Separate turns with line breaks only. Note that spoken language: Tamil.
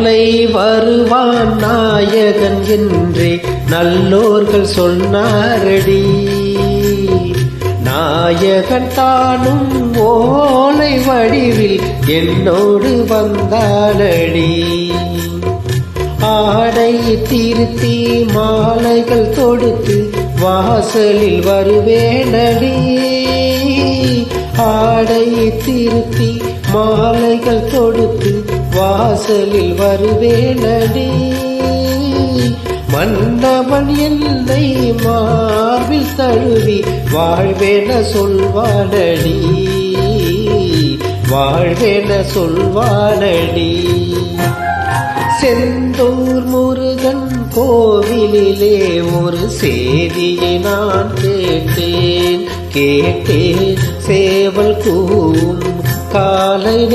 நாளை வருவான் நாயகன் என்றே நல்லோர்கள் சொன்னாரடி. நாயகன் தானும் ஓலை வடிவில் என்னோடு வந்தானடி. ஆடை திருத்தி மாலைகள் தொடுத்து வாசலில் வருவேனடி. ஆடை திருத்தி மாலைகள் தொடுத்து வாசலில் வருவேனடி. மன்னவன் என்னை மார்பில் தழுவி வாழ்வேன சொல்வானடி. வாழ்வேன சொல்வானடி. செந்தூர் முருகன் கோவிலிலே ஒரு செய்தியை நான் கேட்டேன். சேவல் கூவும் காலை